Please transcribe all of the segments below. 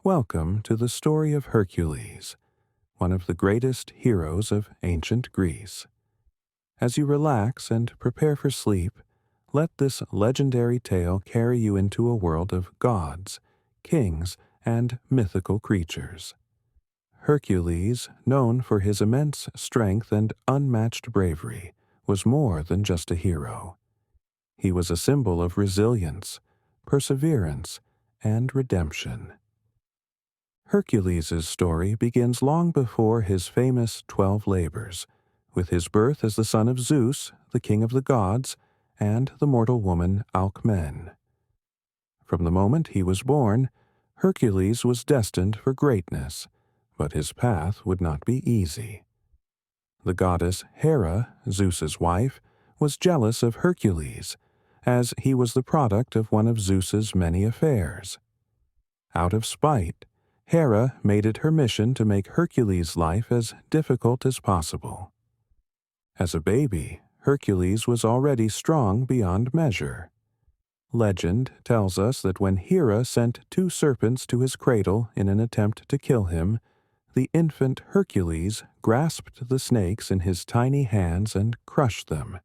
Welcome to the story of Hercules, one of the greatest heroes of ancient Greece. As you relax and prepare for sleep, let this legendary tale carry you into a world of gods, kings, and mythical creatures. Hercules, known for his immense strength and unmatched bravery, was more than just a hero. He was a symbol of resilience, perseverance, and redemption. Hercules' story begins long before his famous 12 labors, with his birth as the son of Zeus, the king of the gods, and the mortal woman Alcmene. From the moment he was born, Hercules was destined for greatness, but his path would not be easy. The goddess Hera, Zeus's wife, was jealous of Hercules, as he was the product of one of Zeus's many affairs. Out of spite, Hera made it her mission to make Hercules' life as difficult as possible. As a baby, Hercules was already strong beyond measure. Legend tells us that when Hera sent 2 serpents to his cradle in an attempt to kill him, the infant Hercules grasped the snakes in his tiny hands and crushed them,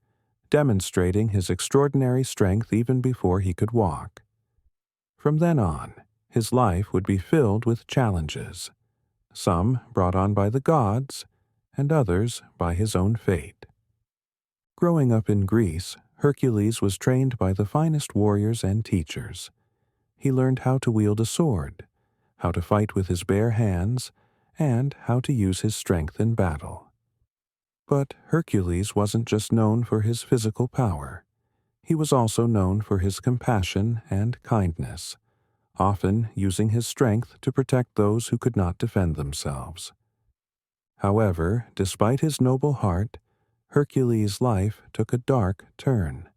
demonstrating his extraordinary strength even before he could walk. From then on, his life would be filled with challenges, some brought on by the gods, and others by his own fate. Growing up in Greece, Hercules was trained by the finest warriors and teachers. He learned how to wield a sword, how to fight with his bare hands, and how to use his strength in battle. But Hercules wasn't just known for his physical power. He was also known for his compassion and kindness, often using his strength to protect those who could not defend themselves. However, despite his noble heart, Hercules' life took a dark turn.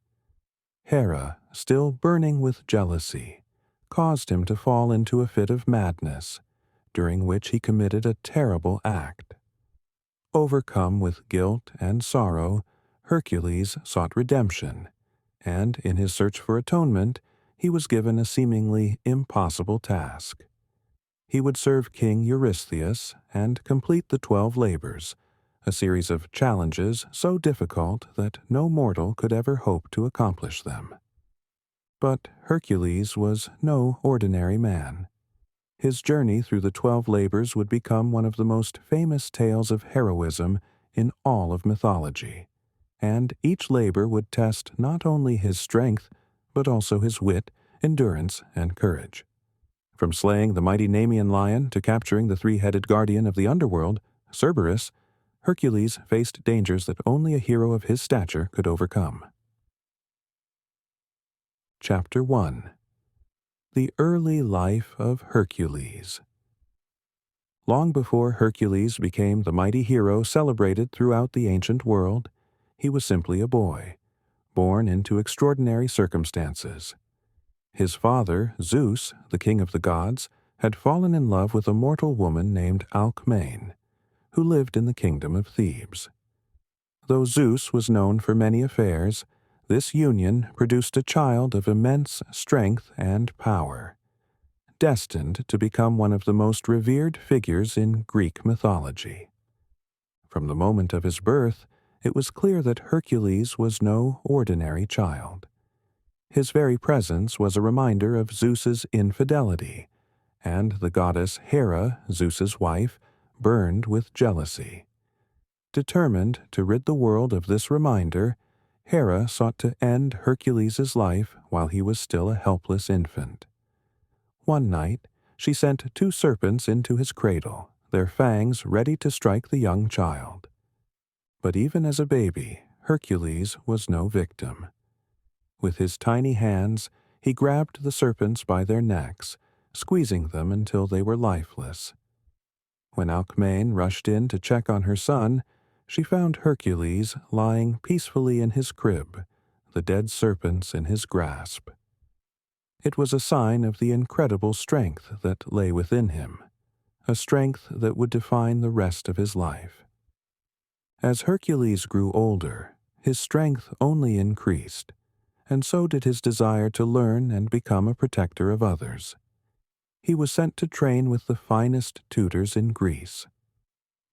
Hera, still burning with jealousy, caused him to fall into a fit of madness, during which he committed a terrible act. Overcome with guilt and sorrow, Hercules sought redemption, and in his search for atonement, he was given a seemingly impossible task. He would serve King Eurystheus and complete the 12 labors, a series of challenges so difficult that no mortal could ever hope to accomplish them. But Hercules was no ordinary man. His journey through the 12 labors would become one of the most famous tales of heroism in all of mythology, and each labor would test not only his strength, but also his wit, endurance, and courage. From slaying the mighty Nemean Lion to capturing the 3-headed guardian of the Underworld, Cerberus, Hercules faced dangers that only a hero of his stature could overcome. Chapter 1. The Early Life of Hercules. Long before Hercules became the mighty hero celebrated throughout the ancient world, he was simply a boy, born into extraordinary circumstances. His father, Zeus, the king of the gods, had fallen in love with a mortal woman named Alcmene, who lived in the kingdom of Thebes. Though Zeus was known for many affairs, this union produced a child of immense strength and power, destined to become one of the most revered figures in Greek mythology. From the moment of his birth, it was clear that Hercules was no ordinary child. His very presence was a reminder of Zeus's infidelity, and the goddess Hera, Zeus's wife, burned with jealousy. Determined to rid the world of this reminder, Hera sought to end Hercules' life while he was still a helpless infant. One night, she sent 2 serpents into his cradle, their fangs ready to strike the young child. But even as a baby, Hercules was no victim. With his tiny hands, he grabbed the serpents by their necks, squeezing them until they were lifeless. When Alcmene rushed in to check on her son, she found Hercules lying peacefully in his crib, the dead serpents in his grasp. It was a sign of the incredible strength that lay within him, a strength that would define the rest of his life. As Hercules grew older, his strength only increased, and so did his desire to learn and become a protector of others. he was sent to train with the finest tutors in Greece.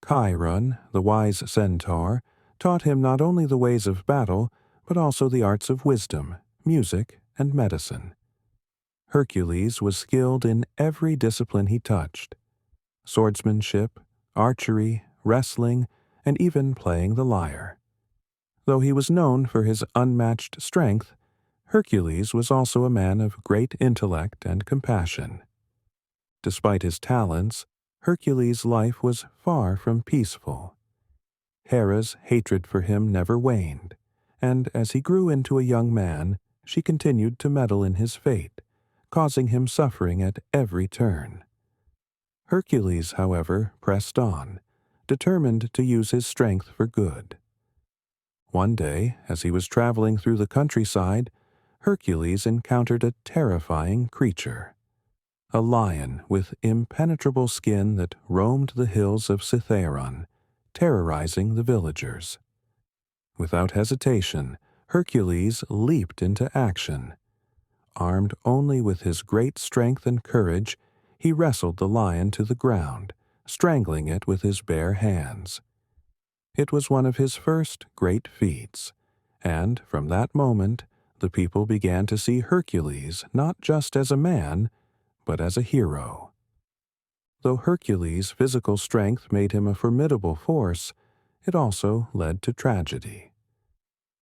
Chiron, the wise centaur, taught him not only the ways of battle, but also the arts of wisdom, music, and medicine. Hercules was skilled in every discipline he touched: swordsmanship, archery, wrestling, and even playing the lyre. Though he was known for his unmatched strength, Hercules was also a man of great intellect and compassion. Despite his talents, Hercules' life was far from peaceful. Hera's hatred for him never waned, and as he grew into a young man, she continued to meddle in his fate, causing him suffering at every turn. Hercules, however, pressed on, determined to use his strength for good. One day, as he was traveling through the countryside, Hercules encountered a terrifying creature. A lion with impenetrable skin that roamed the hills of Cithaeron, terrorizing the villagers. Without hesitation, Hercules leaped into action. Armed only with his great strength and courage, he wrestled the lion to the ground, strangling it with his bare hands. It was one of his first great feats, and from that moment the people began to see Hercules not just as a man, but as a hero. Though Hercules' physical strength made him a formidable force, it also led to tragedy.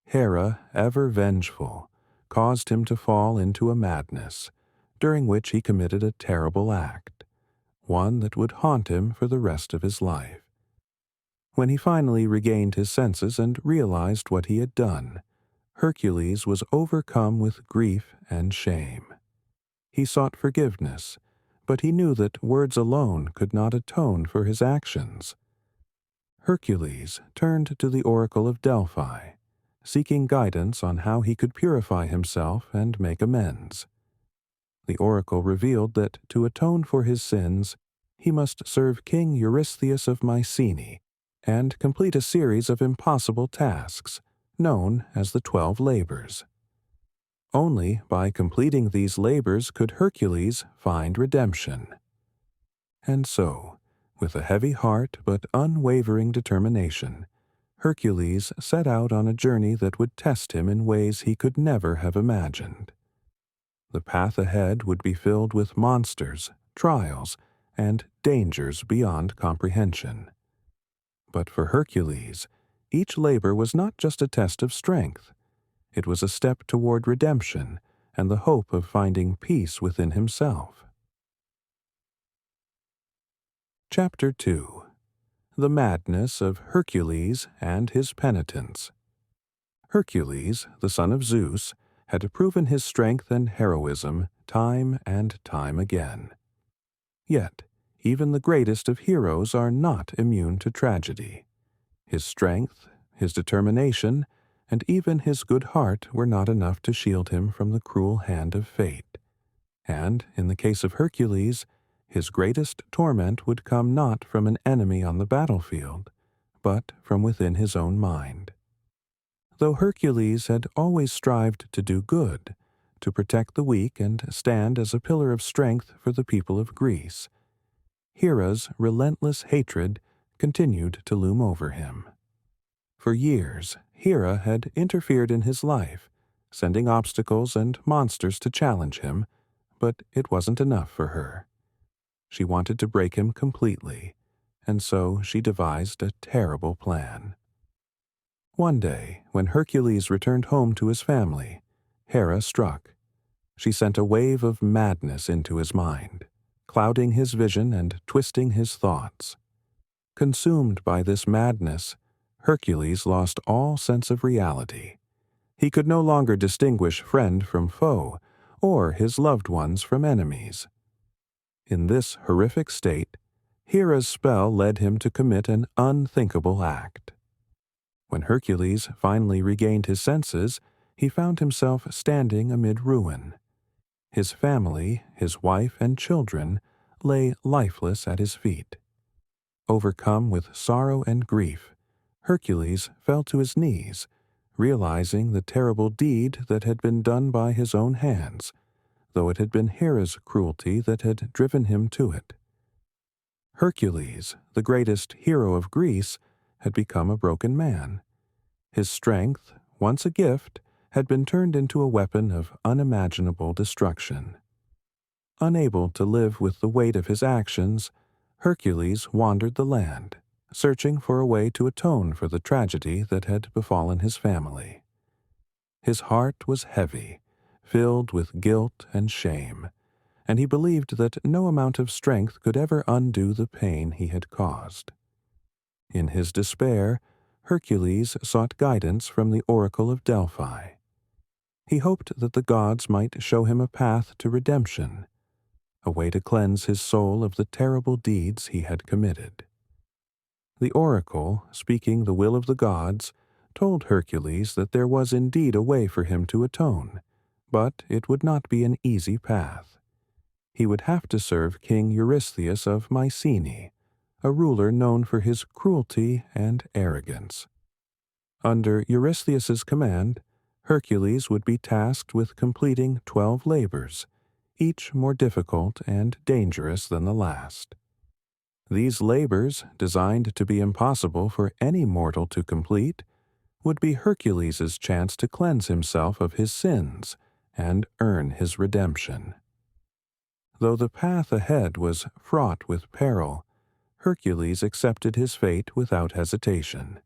Hera, ever vengeful, caused him to fall into a madness, during which he committed a terrible act, one that would haunt him for the rest of his life. When he finally regained his senses and realized what he had done, Hercules was overcome with grief and shame. He sought forgiveness, but he knew that words alone could not atone for his actions. Hercules turned to the oracle of Delphi, seeking guidance on how he could purify himself and make amends. The oracle revealed that to atone for his sins, he must serve King Eurystheus of Mycenae and complete a series of impossible tasks, known as the 12 labors. Only by completing these labors could Hercules find redemption. And so, with a heavy heart but unwavering determination, Hercules set out on a journey that would test him in ways he could never have imagined. The path ahead would be filled with monsters, trials, and dangers beyond comprehension. But for Hercules, each labor was not just a test of strength. It was a step toward redemption and the hope of finding peace within himself. Chapter 2. The Madness of Hercules and His Penitents. Hercules, the son of Zeus, had proven his strength and heroism time and time again. Yet, even the greatest of heroes are not immune to tragedy. His strength, his determination, and even his good heart were not enough to shield him from the cruel hand of fate. And, in the case of Hercules, his greatest torment would come not from an enemy on the battlefield, but from within his own mind. Though Hercules had always strived to do good, to protect the weak and stand as a pillar of strength for the people of Greece, Hera's relentless hatred continued to loom over him. For years, Hera had interfered in his life, sending obstacles and monsters to challenge him, but it wasn't enough for her. She wanted to break him completely, and so she devised a terrible plan. One day, when Hercules returned home to his family, Hera struck. She sent a wave of madness into his mind, clouding his vision and twisting his thoughts. Consumed by this madness, Hercules lost all sense of reality. He could no longer distinguish friend from foe, or his loved ones from enemies. In this horrific state, Hera's spell led him to commit an unthinkable act. When Hercules finally regained his senses, he found himself standing amid ruin. His family, his wife and children, lay lifeless at his feet. Overcome with sorrow and grief, Hercules fell to his knees, realizing the terrible deed that had been done by his own hands, though it had been Hera's cruelty that had driven him to it. Hercules, the greatest hero of Greece, had become a broken man. His strength, once a gift, had been turned into a weapon of unimaginable destruction. Unable to live with the weight of his actions, Hercules wandered the land, searching for a way to atone for the tragedy that had befallen his family. His heart was heavy, filled with guilt and shame, and he believed that no amount of strength could ever undo the pain he had caused. In his despair, Hercules sought guidance from the oracle of Delphi. He hoped that the gods might show him a path to redemption, a way to cleanse his soul of the terrible deeds he had committed. The oracle, speaking the will of the gods, told Hercules that there was indeed a way for him to atone, but it would not be an easy path. He would have to serve King Eurystheus of Mycenae, a ruler known for his cruelty and arrogance. Under Eurystheus's command, Hercules would be tasked with completing 12 labors, each more difficult and dangerous than the last. These labors, designed to be impossible for any mortal to complete, would be Hercules's chance to cleanse himself of his sins and earn his redemption. Though the path ahead was fraught with peril, Hercules accepted his fate without hesitation.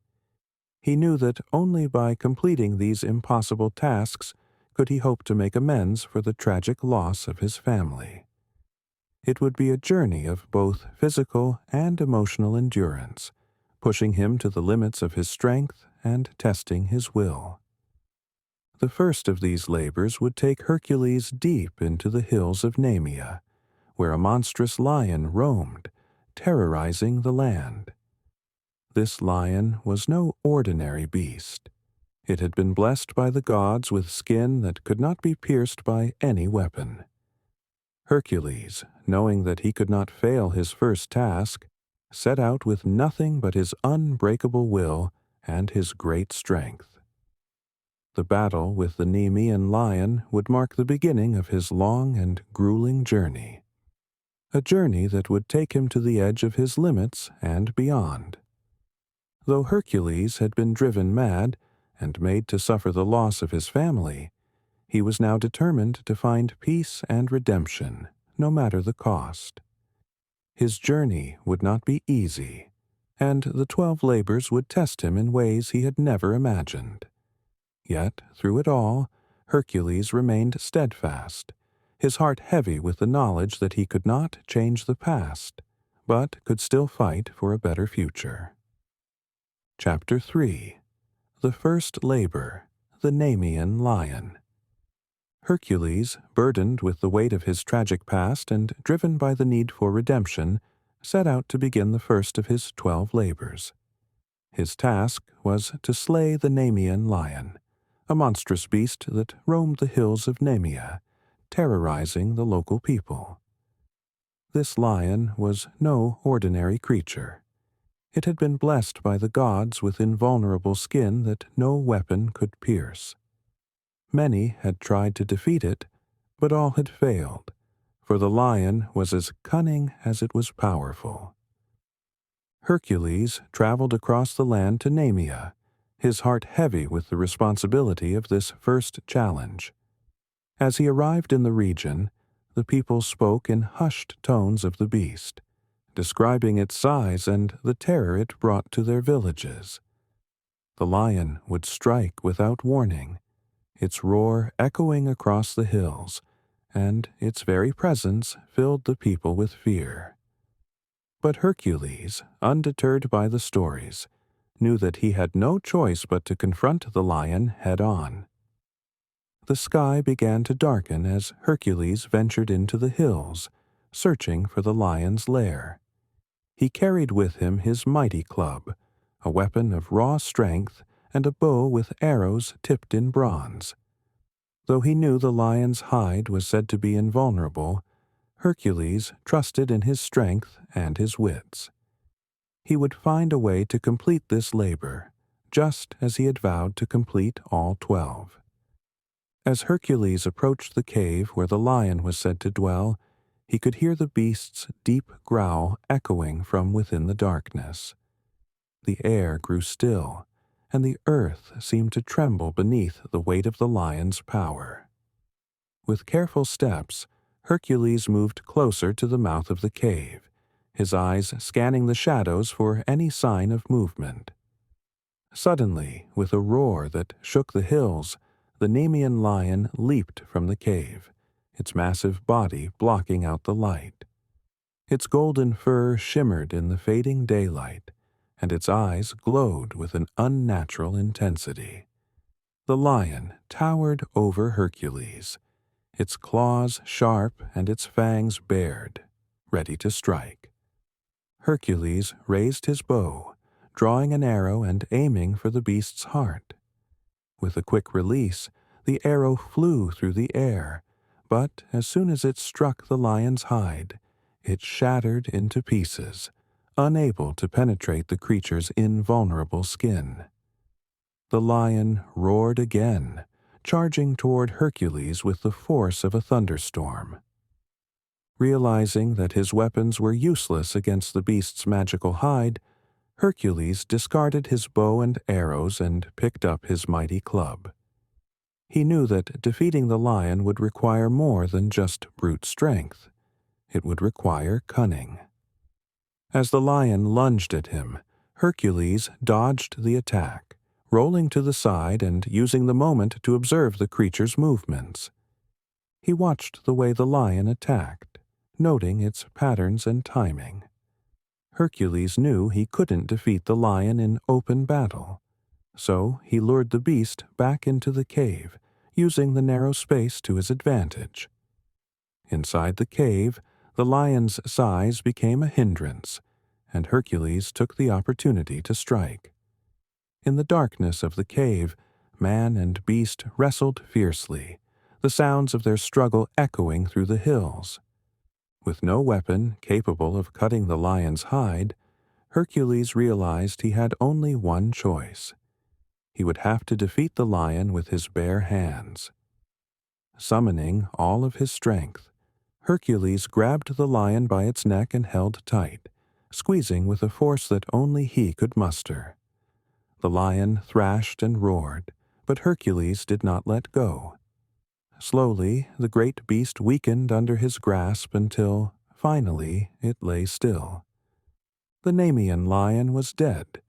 He knew that only by completing these impossible tasks could he hope to make amends for the tragic loss of his family. It would be a journey of both physical and emotional endurance, pushing him to the limits of his strength and testing his will. The first of these labors would take Hercules deep into the hills of Nemea, where a monstrous lion roamed, terrorizing the land. This lion was no ordinary beast. It had been blessed by the gods with skin that could not be pierced by any weapon. Hercules, knowing that he could not fail his first task, set out with nothing but his unbreakable will and his great strength. The battle with the Nemean Lion would mark the beginning of his long and grueling journey, a journey that would take him to the edge of his limits and beyond. Though Hercules had been driven mad and made to suffer the loss of his family, he was now determined to find peace and redemption, no matter the cost. His journey would not be easy, and the 12 labors would test him in ways he had never imagined. Yet, through it all, Hercules remained steadfast, his heart heavy with the knowledge that he could not change the past, but could still fight for a better future. Chapter 3. The First Labor, the Nemean Lion. Hercules, burdened with the weight of his tragic past and driven by the need for redemption, set out to begin the first of his 12 labors. His task was to slay the Nemean Lion, a monstrous beast that roamed the hills of Nemea, terrorizing the local people. This lion was no ordinary creature. It had been blessed by the gods with invulnerable skin that no weapon could pierce. Many had tried to defeat it, but all had failed, for the lion was as cunning as it was powerful. Hercules traveled across the land to Nemea, his heart heavy with the responsibility of this first challenge. As he arrived in the region, the people spoke in hushed tones of the beast, describing its size and the terror it brought to their villages. The lion would strike without warning, its roar echoing across the hills, and its very presence filled the people with fear. But Hercules, undeterred by the stories, knew that he had no choice but to confront the lion head-on. The sky began to darken as Hercules ventured into the hills, searching for the lion's lair. He carried with him his mighty club, a weapon of raw strength and a bow with arrows tipped in bronze. Though he knew the lion's hide was said to be invulnerable, Hercules trusted in his strength and his wits. He would find a way to complete this labor, just as he had vowed to complete all 12. As Hercules approached the cave where the lion was said to dwell, he could hear the beast's deep growl echoing from within the darkness. The air grew still, and the earth seemed to tremble beneath the weight of the lion's power. With careful steps, Hercules moved closer to the mouth of the cave, his eyes scanning the shadows for any sign of movement. Suddenly, with a roar that shook the hills, the Nemean lion leaped from the cave, its massive body blocking out the light. Its golden fur shimmered in the fading daylight, and its eyes glowed with an unnatural intensity. The lion towered over Hercules, its claws sharp and its fangs bared, ready to strike. Hercules raised his bow, drawing an arrow and aiming for the beast's heart. With a quick release, the arrow flew through the air, but as soon as it struck the lion's hide, it shattered into pieces, unable to penetrate the creature's invulnerable skin. The lion roared again, charging toward Hercules with the force of a thunderstorm. Realizing that his weapons were useless against the beast's magical hide, Hercules discarded his bow and arrows and picked up his mighty club. He knew that defeating the lion would require more than just brute strength. It would require cunning. As the lion lunged at him, Hercules dodged the attack, rolling to the side and using the moment to observe the creature's movements. He watched the way the lion attacked, noting its patterns and timing. Hercules knew he couldn't defeat the lion in open battle, so he lured the beast back into the cave, using the narrow space to his advantage. Inside the cave, the lion's size became a hindrance, and Hercules took the opportunity to strike. In the darkness of the cave, man and beast wrestled fiercely, the sounds of their struggle echoing through the hills. With no weapon capable of cutting the lion's hide, Hercules realized he had only one choice. He would have to defeat the lion with his bare hands. Summoning all of his strength, Hercules grabbed the lion by its neck and held tight, squeezing with a force that only he could muster. The lion thrashed and roared, but Hercules did not let go. Slowly, the great beast weakened under his grasp until, finally, it lay still. The Nemean lion was dead,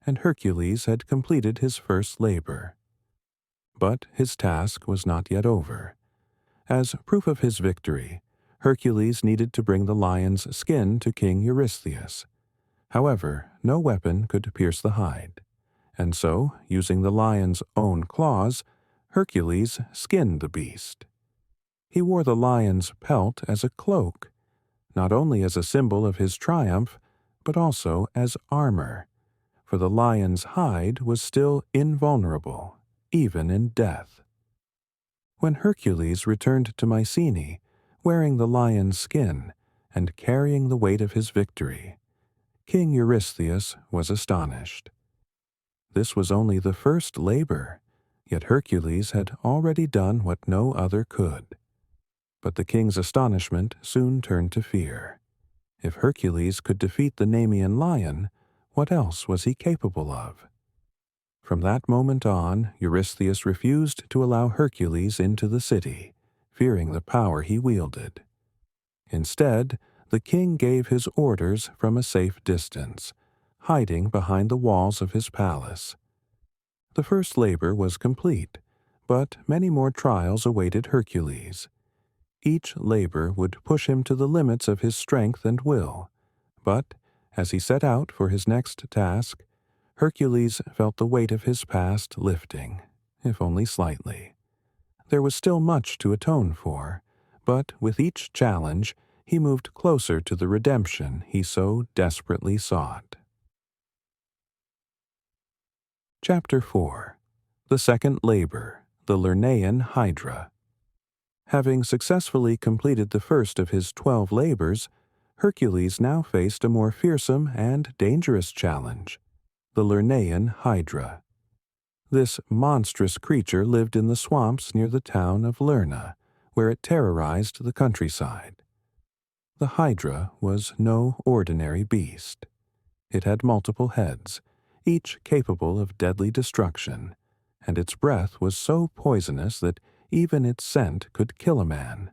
and Hercules had completed his first labor. But his task was not yet over. As proof of his victory, Hercules needed to bring the lion's skin to King Eurystheus. However, no weapon could pierce the hide, and so, using the lion's own claws, Hercules skinned the beast. He wore the lion's pelt as a cloak, not only as a symbol of his triumph, but also as armor, for the lion's hide was still invulnerable, even in death. When Hercules returned to Mycenae, wearing the lion's skin and carrying the weight of his victory, King Eurystheus was astonished. This was only the first labor, yet Hercules had already done what no other could. But the king's astonishment soon turned to fear. If Hercules could defeat the Nemean lion, what else was he capable of? From that moment on, Eurystheus refused to allow Hercules into the city, fearing the power he wielded. Instead, the king gave his orders from a safe distance, hiding behind the walls of his palace. The first labor was complete, but many more trials awaited Hercules. Each labor would push him to the limits of his strength and will, but as he set out for his next task, Hercules felt the weight of his past lifting, if only slightly. There was still much to atone for, but with each challenge, he moved closer to the redemption he so desperately sought. Chapter 4. The Second Labor, the Lernaean Hydra. Having successfully completed the first of his 12 labors, Hercules now faced a more fearsome and dangerous challenge, the Lernaean Hydra. This monstrous creature lived in the swamps near the town of Lerna, where it terrorized the countryside. The Hydra was no ordinary beast. It had multiple heads, each capable of deadly destruction, and its breath was so poisonous that even its scent could kill a man.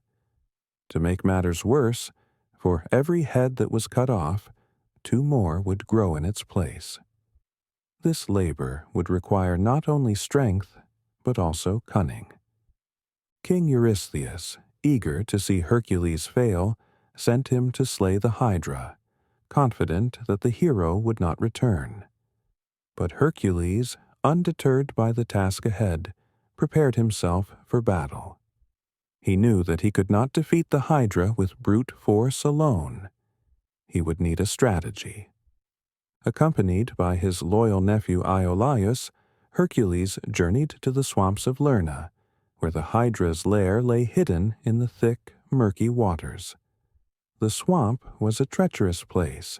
To make matters worse, for every head that was cut off, 2 more would grow in its place. This labor would require not only strength, but also cunning. King Eurystheus, eager to see Hercules fail, sent him to slay the Hydra, confident that the hero would not return. But Hercules, undeterred by the task ahead, prepared himself for battle. He knew that he could not defeat the Hydra with brute force alone. He would need a strategy. Accompanied by his loyal nephew Iolaus, Hercules journeyed to the swamps of Lerna, where the Hydra's lair lay hidden in the thick, murky waters. The swamp was a treacherous place,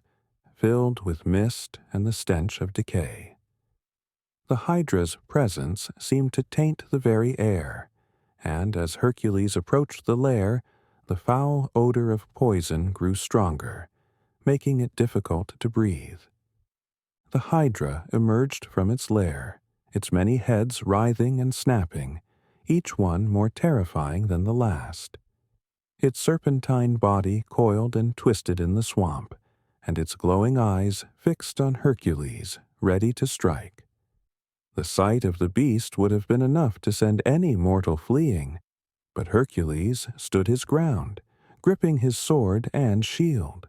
filled with mist and the stench of decay. The Hydra's presence seemed to taint the very air, and as Hercules approached the lair, the foul odor of poison grew stronger, making it difficult to breathe. The Hydra emerged from its lair, its many heads writhing and snapping, each one more terrifying than the last. Its serpentine body coiled and twisted in the swamp, and its glowing eyes fixed on Hercules, ready to strike. The sight of the beast would have been enough to send any mortal fleeing, but Hercules stood his ground, gripping his sword and shield.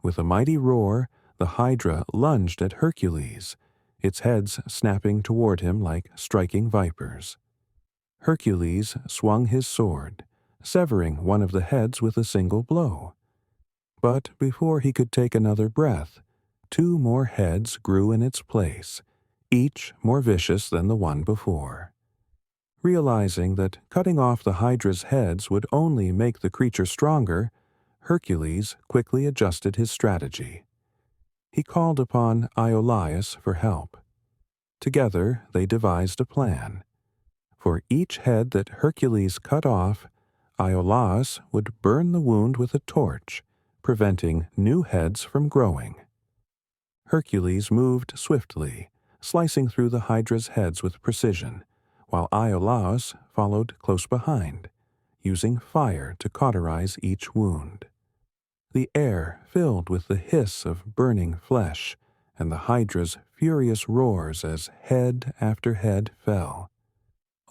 With a mighty roar, the Hydra lunged at Hercules, its heads snapping toward him like striking vipers. Hercules swung his sword, severing one of the heads with a single blow. But before he could take another breath, 2 more heads grew in its place, each more vicious than the one before. Realizing that cutting off the Hydra's heads would only make the creature stronger, Hercules quickly adjusted his strategy. He called upon Iolaus for help. Together they devised a plan. For each head that Hercules cut off, Iolaus would burn the wound with a torch, preventing new heads from growing. Hercules moved swiftly, slicing through the Hydra's heads with precision, while Iolaus followed close behind, using fire to cauterize each wound. The air filled with the hiss of burning flesh and the Hydra's furious roars as head after head fell,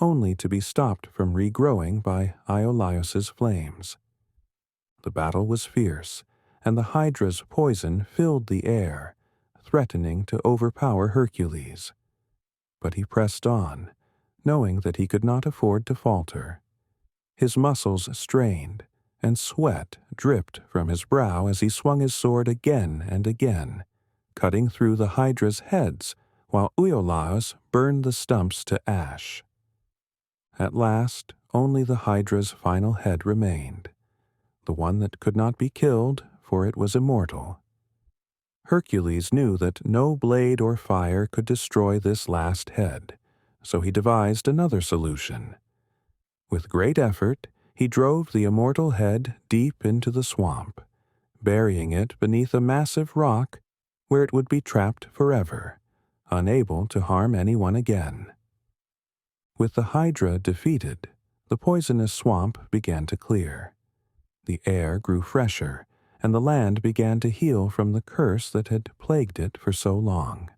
only to be stopped from regrowing by Iolaus's flames. The battle was fierce, and the Hydra's poison filled the air, threatening to overpower Hercules. But he pressed on, knowing that he could not afford to falter. His muscles strained, and sweat dripped from his brow as he swung his sword again and again, cutting through the Hydra's heads while Iolaus burned the stumps to ash. At last, only the Hydra's final head remained, the one that could not be killed, for it was immortal. Hercules knew that no blade or fire could destroy this last head, so he devised another solution. With great effort, he drove the immortal head deep into the swamp, burying it beneath a massive rock where it would be trapped forever, unable to harm anyone again. With the Hydra defeated, the poisonous swamp began to clear. The air grew fresher, and the land began to heal from the curse that had plagued it for so long.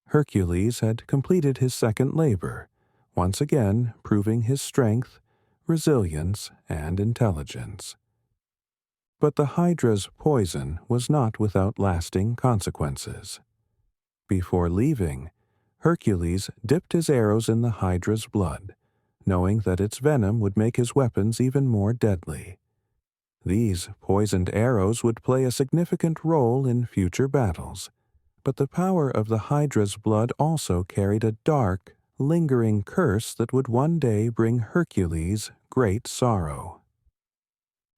Hercules had completed his second labor, once again proving his strength, resilience, and intelligence. But the Hydra's poison was not without lasting consequences. Before leaving, Hercules dipped his arrows in the Hydra's blood, knowing that its venom would make his weapons even more deadly. These poisoned arrows would play a significant role in future battles, but the power of the Hydra's blood also carried a dark, lingering curse that would one day bring Hercules great sorrow.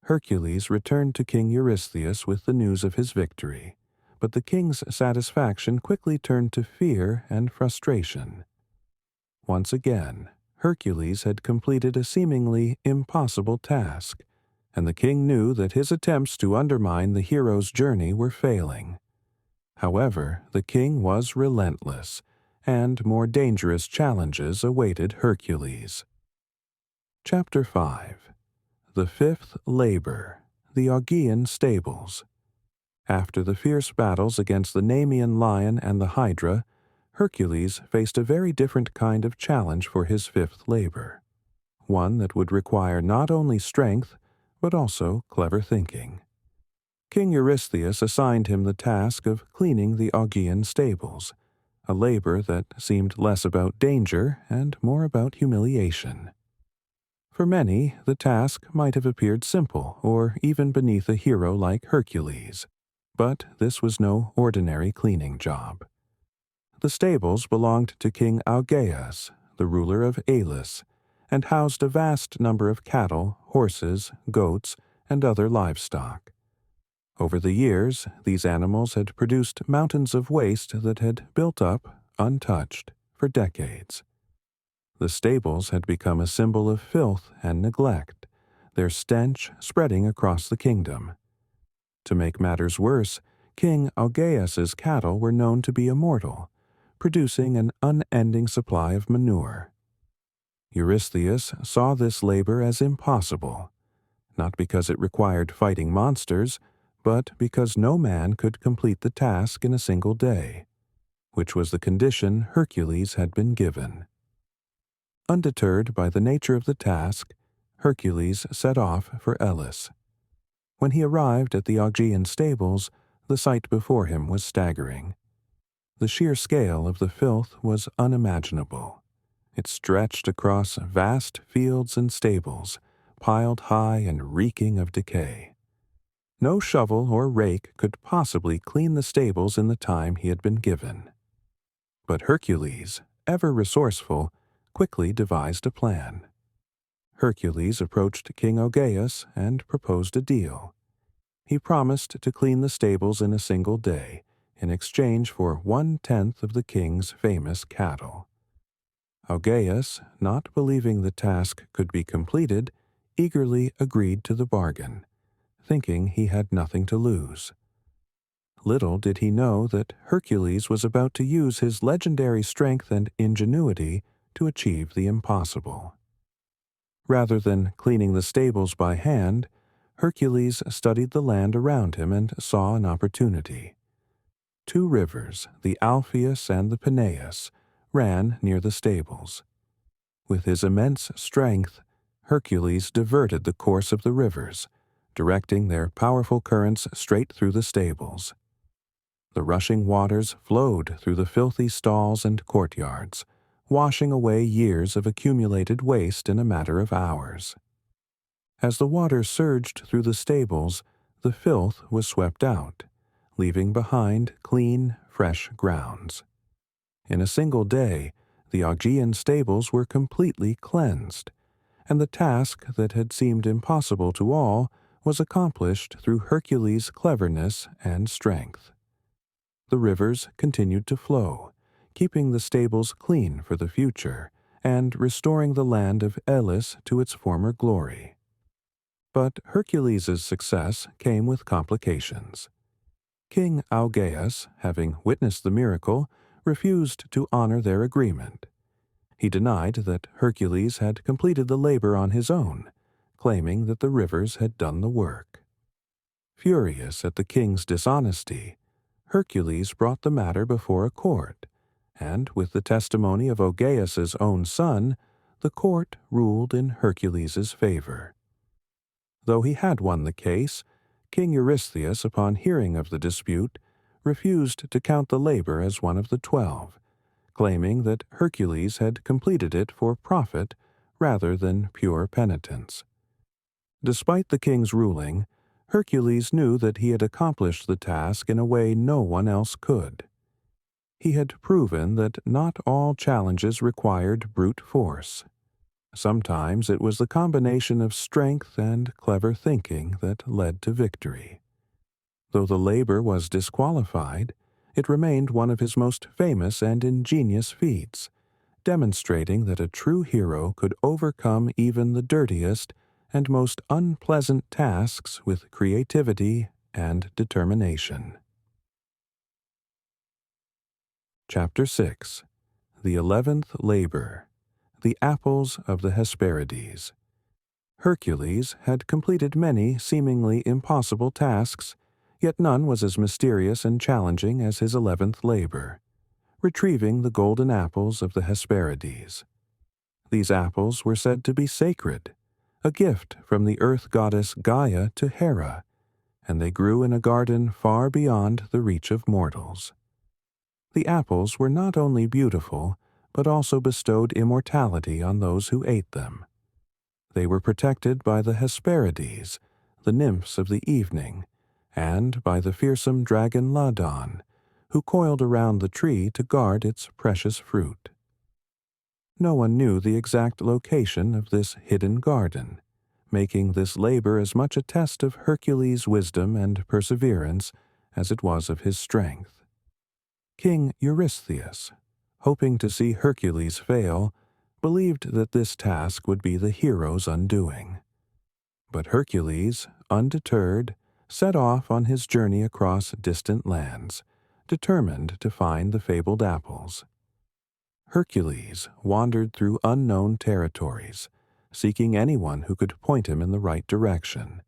Hercules returned to King Eurystheus with the news of his victory, but the king's satisfaction quickly turned to fear and frustration. Once again, Hercules had completed a seemingly impossible task, and the king knew that his attempts to undermine the hero's journey were failing. However, the king was relentless, and more dangerous challenges awaited Hercules. Chapter 5. The Fifth Labor, the Augean Stables. After the fierce battles against the Nemean Lion and the Hydra, Hercules faced a very different kind of challenge for his fifth labor, one that would require not only strength, but also clever thinking. King Eurystheus assigned him the task of cleaning the Augean stables, a labor that seemed less about danger and more about humiliation. For many, the task might have appeared simple or even beneath a hero like Hercules, but this was no ordinary cleaning job. The stables belonged to King Augeas, the ruler of Elis, and housed a vast number of cattle, horses, goats, and other livestock. Over the years, these animals had produced mountains of waste that had built up, untouched, for decades. The stables had become a symbol of filth and neglect, their stench spreading across the kingdom. To make matters worse, King Augeas's cattle were known to be immortal, producing an unending supply of manure. Eurystheus saw this labor as impossible, not because it required fighting monsters, but because no man could complete the task in a single day, which was the condition Hercules had been given. Undeterred by the nature of the task, Hercules set off for Elis. When he arrived at the Augean stables, the sight before him was staggering. The sheer scale of the filth was unimaginable. It stretched across vast fields and stables, piled high and reeking of decay. No shovel or rake could possibly clean the stables in the time he had been given. But Hercules, ever resourceful, quickly devised a plan. Hercules approached King Augeas and proposed a deal. He promised to clean the stables in a single day, in exchange for 1/10 of the king's famous cattle. Augeas, not believing the task could be completed, eagerly agreed to the bargain, thinking he had nothing to lose. Little did he know that Hercules was about to use his legendary strength and ingenuity to achieve the impossible. Rather than cleaning the stables by hand, Hercules studied the land around him and saw an opportunity. 2 rivers, the Alpheus and the Peneus, ran near the stables. With his immense strength, Hercules diverted the course of the rivers, directing their powerful currents straight through the stables. The rushing waters flowed through the filthy stalls and courtyards, washing away years of accumulated waste in a matter of hours. As the water surged through the stables, the filth was swept out, leaving behind clean, fresh grounds. In a single day, the Augean stables were completely cleansed, and the task that had seemed impossible to all was accomplished through Hercules' cleverness and strength. The rivers continued to flow, keeping the stables clean for the future and restoring the land of Elis to its former glory. But Hercules' success came with complications. King Augeas, having witnessed the miracle, refused to honor their agreement. He denied that Hercules had completed the labor on his own, claiming that the rivers had done the work. Furious at the king's dishonesty, Hercules brought the matter before a court, and with the testimony of Augeas's own son, the court ruled in Hercules' favor. Though he had won the case, King Eurystheus, upon hearing of the dispute, refused to count the labor as one of the 12, claiming that Hercules had completed it for profit rather than pure penitence. Despite the king's ruling, Hercules knew that he had accomplished the task in a way no one else could. He had proven that not all challenges required brute force. Sometimes it was the combination of strength and clever thinking that led to victory. Though the labor was disqualified, it remained one of his most famous and ingenious feats, demonstrating that a true hero could overcome even the dirtiest and most unpleasant tasks with creativity and determination. Chapter 6. The 11th Labor. The Apples of the Hesperides. Hercules had completed many seemingly impossible tasks, yet none was as mysterious and challenging as his 11th labor, retrieving the golden apples of the Hesperides. These apples were said to be sacred, a gift from the earth goddess Gaia to Hera, and they grew in a garden far beyond the reach of mortals. The apples were not only beautiful, but also bestowed immortality on those who ate them. They were protected by the Hesperides, the nymphs of the evening, and by the fearsome dragon Ladon, who coiled around the tree to guard its precious fruit. No one knew the exact location of this hidden garden, making this labor as much a test of Hercules' wisdom and perseverance as it was of his strength. King Eurystheus, hoping to see Hercules fail, believed that this task would be the hero's undoing. But Hercules, undeterred, set off on his journey across distant lands, determined to find the fabled apples. Hercules wandered through unknown territories, seeking anyone who could point him in the right direction.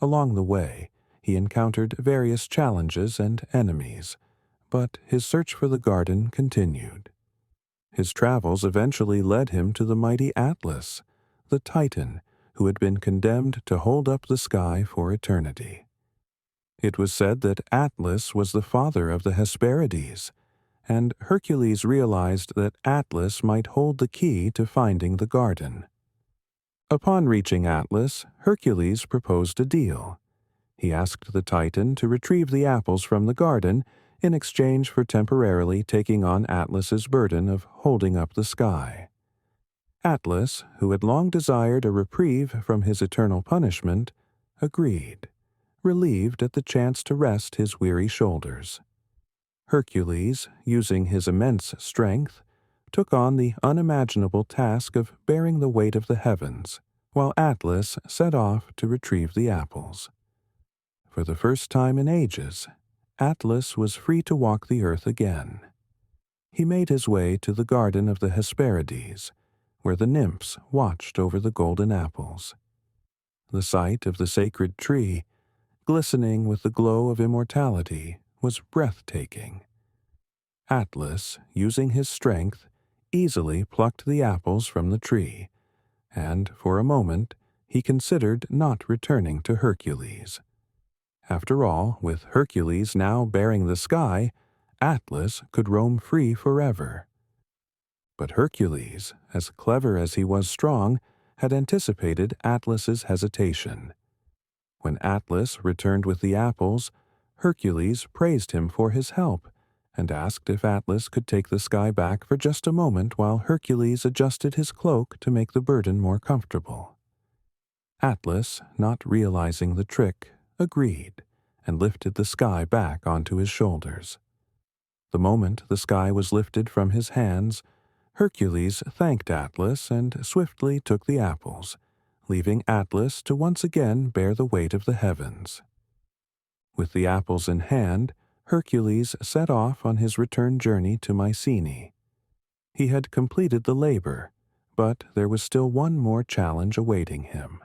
Along the way, he encountered various challenges and enemies, but his search for the garden continued. His travels eventually led him to the mighty Atlas, the Titan who had been condemned to hold up the sky for eternity. It was said that Atlas was the father of the Hesperides, and Hercules realized that Atlas might hold the key to finding the garden. Upon reaching Atlas, Hercules proposed a deal. He asked the Titan to retrieve the apples from the garden in exchange for temporarily taking on Atlas's burden of holding up the sky. Atlas, who had long desired a reprieve from his eternal punishment, agreed, relieved at the chance to rest his weary shoulders. Hercules, using his immense strength, took on the unimaginable task of bearing the weight of the heavens, while Atlas set off to retrieve the apples. For the first time in ages, Atlas was free to walk the earth again. He made his way to the garden of the Hesperides, where the nymphs watched over the golden apples. The sight of the sacred tree, glistening with the glow of immortality, was breathtaking. Atlas, using his strength, easily plucked the apples from the tree, and for a moment he considered not returning to Hercules. After all, with Hercules now bearing the sky, Atlas could roam free forever. But Hercules, as clever as he was strong, had anticipated Atlas's hesitation. When Atlas returned with the apples, Hercules praised him for his help and asked if Atlas could take the sky back for just a moment while Hercules adjusted his cloak to make the burden more comfortable. Atlas, not realizing the trick, agreed and lifted the sky back onto his shoulders. The moment the sky was lifted from his hands, Hercules thanked Atlas and swiftly took the apples, leaving Atlas to once again bear the weight of the heavens. With the apples in hand, Hercules set off on his return journey to Mycenae. He had completed the labor, but there was still one more challenge awaiting him.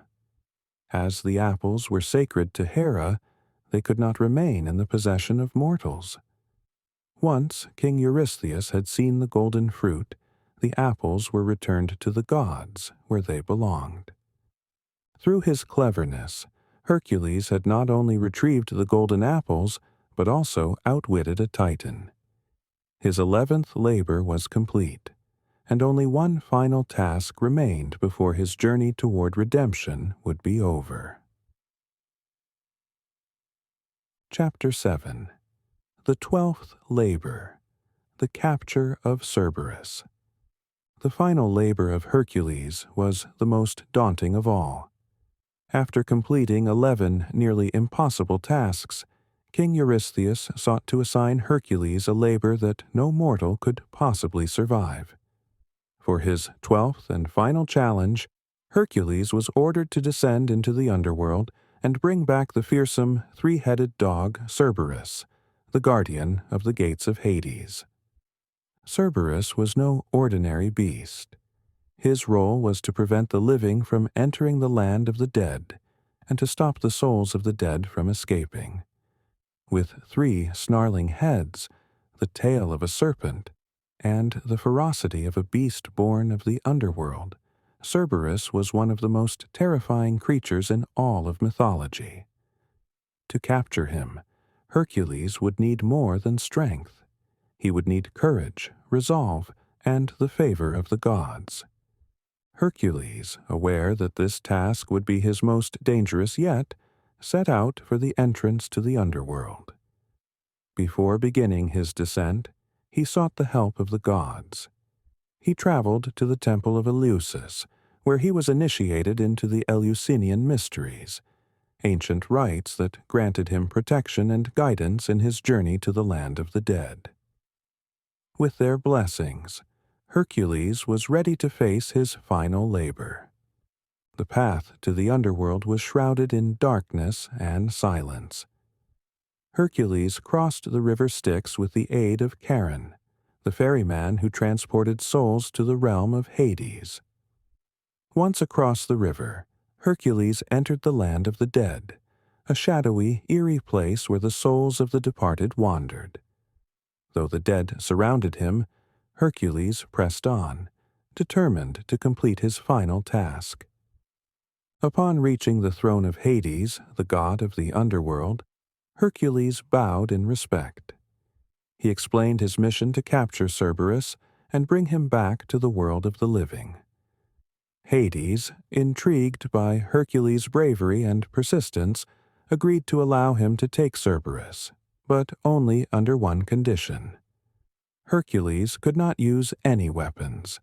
As the apples were sacred to Hera, they could not remain in the possession of mortals. Once King Eurystheus had seen the golden fruit, the apples were returned to the gods, where they belonged. Through his cleverness, Hercules had not only retrieved the golden apples, but also outwitted a Titan. His 11th labor was complete, and only one final task remained before his journey toward redemption would be over. Chapter 7. The 12th Labor. The Capture of Cerberus. The final labor of Hercules was the most daunting of all. After completing 11 nearly impossible tasks, King Eurystheus sought to assign Hercules a labor that no mortal could possibly survive: For his 12th and final challenge, Hercules was ordered to descend into the underworld and bring back the fearsome three-headed dog Cerberus, the guardian of the gates of Hades. Cerberus was no ordinary beast. His role was to prevent the living from entering the land of the dead and to stop the souls of the dead from escaping. With 3 snarling heads, the tail of a serpent, and the ferocity of a beast born of the underworld, Cerberus was one of the most terrifying creatures in all of mythology. To capture him, Hercules would need more than strength. He would need courage, resolve, and the favor of the gods. Hercules, aware that this task would be his most dangerous yet, set out for the entrance to the underworld. Before beginning his descent, he sought the help of the gods. He traveled to the temple of Eleusis, where he was initiated into the Eleusinian mysteries, ancient rites that granted him protection and guidance in his journey to the land of the dead. With their blessings, Hercules was ready to face his final labor. The path to the underworld was shrouded in darkness and silence. Hercules crossed the river Styx with the aid of Charon, the ferryman who transported souls to the realm of Hades. Once across the river, Hercules entered the land of the dead, a shadowy, eerie place where the souls of the departed wandered. Though the dead surrounded him, Hercules pressed on, determined to complete his final task. Upon reaching the throne of Hades, the god of the underworld, Hercules bowed in respect. He explained his mission to capture Cerberus and bring him back to the world of the living. Hades, intrigued by Hercules' bravery and persistence, agreed to allow him to take Cerberus, but only under one condition. Hercules could not use any weapons.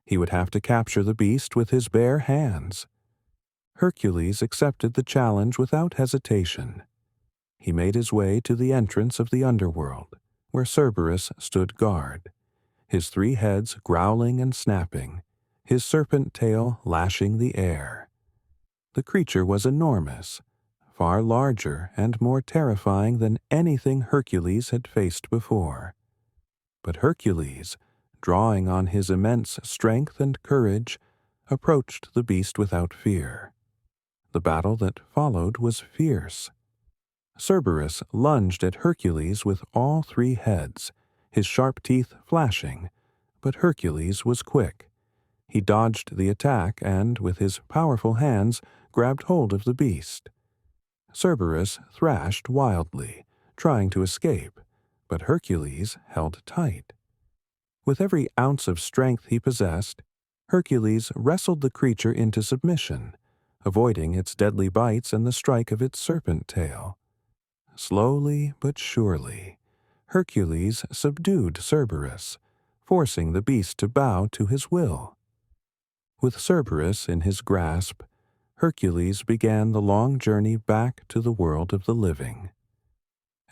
He would have to capture the beast with his bare hands. Hercules accepted the challenge without hesitation. He made his way to the entrance of the underworld, where Cerberus stood guard, his 3 heads growling and snapping, his serpent tail lashing the air. The creature was enormous, far larger and more terrifying than anything Hercules had faced before. But Hercules, drawing on his immense strength and courage, approached the beast without fear. The battle that followed was fierce. Cerberus lunged at Hercules with all 3 heads, his sharp teeth flashing, but Hercules was quick. He dodged the attack and, with his powerful hands, grabbed hold of the beast. Cerberus thrashed wildly, trying to escape, but Hercules held tight. With every ounce of strength he possessed, Hercules wrestled the creature into submission, avoiding its deadly bites and the strike of its serpent tail. Slowly but surely, Hercules subdued Cerberus, forcing the beast to bow to his will. With Cerberus in his grasp, Hercules began the long journey back to the world of the living.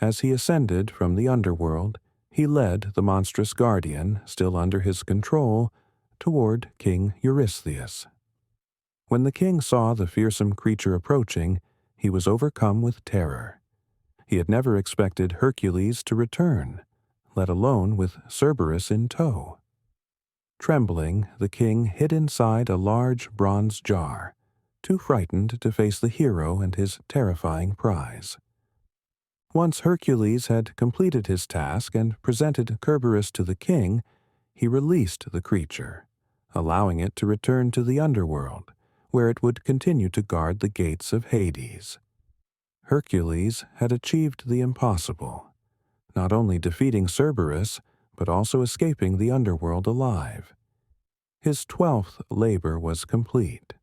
As he ascended from the underworld, he led the monstrous guardian, still under his control, toward King Eurystheus. When the king saw the fearsome creature approaching, he was overcome with terror. He had never expected Hercules to return, let alone with Cerberus in tow. Trembling, the king hid inside a large bronze jar, too frightened to face the hero and his terrifying prize. Once Hercules had completed his task and presented Cerberus to the king, he released the creature, allowing it to return to the underworld, where it would continue to guard the gates of Hades. Hercules had achieved the impossible, not only defeating Cerberus, but also escaping the underworld alive. His 12th labor was complete,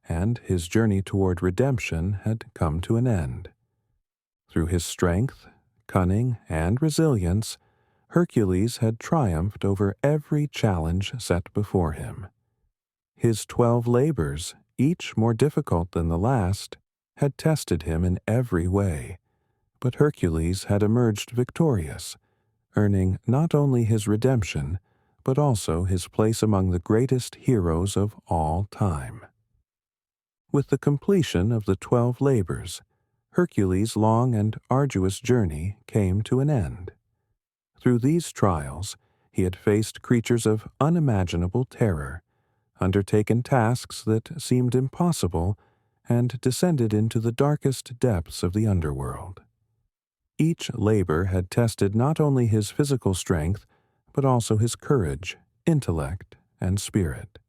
and his journey toward redemption had come to an end. Through his strength, cunning, and resilience, Hercules had triumphed over every challenge set before him. His 12 labors, each more difficult than the last, had tested him in every way, but Hercules had emerged victorious, earning not only his redemption, but also his place among the greatest heroes of all time. With the completion of the 12 labors, Hercules' long and arduous journey came to an end. Through these trials, he had faced creatures of unimaginable terror, undertaken tasks that seemed impossible, and descended into the darkest depths of the underworld. Each labor had tested not only his physical strength, but also his courage, intellect, and spirit.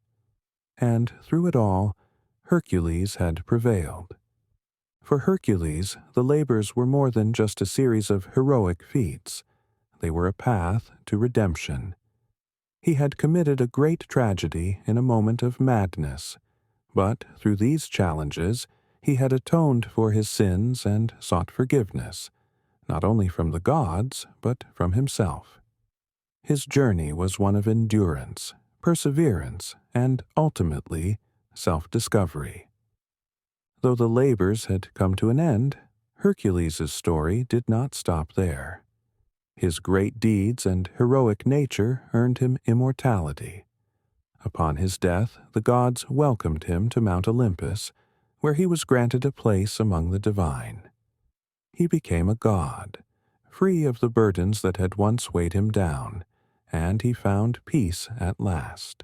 And through it all, Hercules had prevailed. For Hercules, the labors were more than just a series of heroic feats. They were a path to redemption. He had committed a great tragedy in a moment of madness, but through these challenges he had atoned for his sins and sought forgiveness, not only from the gods, but from himself. His journey was one of endurance, perseverance, and ultimately self-discovery. Though the labors had come to an end, Hercules' story did not stop there. His great deeds and heroic nature earned him immortality. Upon his death, the gods welcomed him to Mount Olympus, where he was granted a place among the divine. He became a god, free of the burdens that had once weighed him down, and he found peace at last.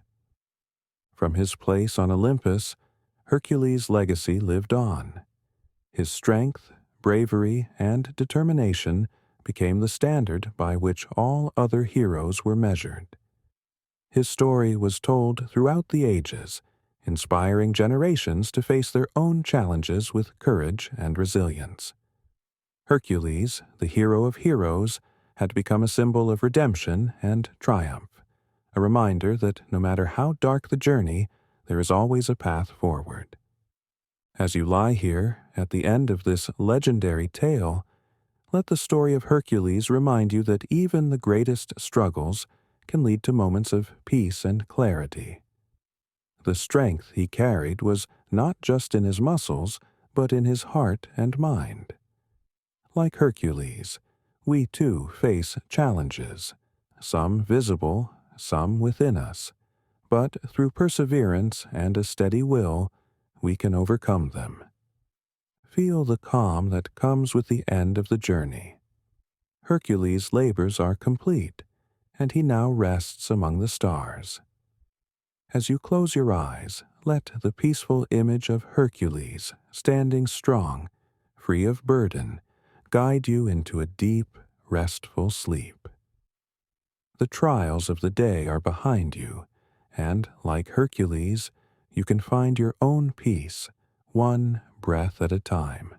From his place on Olympus, Hercules' legacy lived on. His strength, bravery, and determination became the standard by which all other heroes were measured. His story was told throughout the ages, inspiring generations to face their own challenges with courage and resilience. Hercules, the hero of heroes, had become a symbol of redemption and triumph, a reminder that no matter how dark the journey, there is always a path forward. As you lie here, at the end of this legendary tale, let the story of Hercules remind you that even the greatest struggles can lead to moments of peace and clarity. The strength he carried was not just in his muscles, but in his heart and mind. Like Hercules, we too face challenges, some visible, some within us, but through perseverance and a steady will, we can overcome them. Feel the calm that comes with the end of the journey. Hercules' labors are complete, and he now rests among the stars. As you close your eyes, let the peaceful image of Hercules, standing strong, free of burden, guide you into a deep, restful sleep. The trials of the day are behind you, and, like Hercules, you can find your own peace, one breath at a time.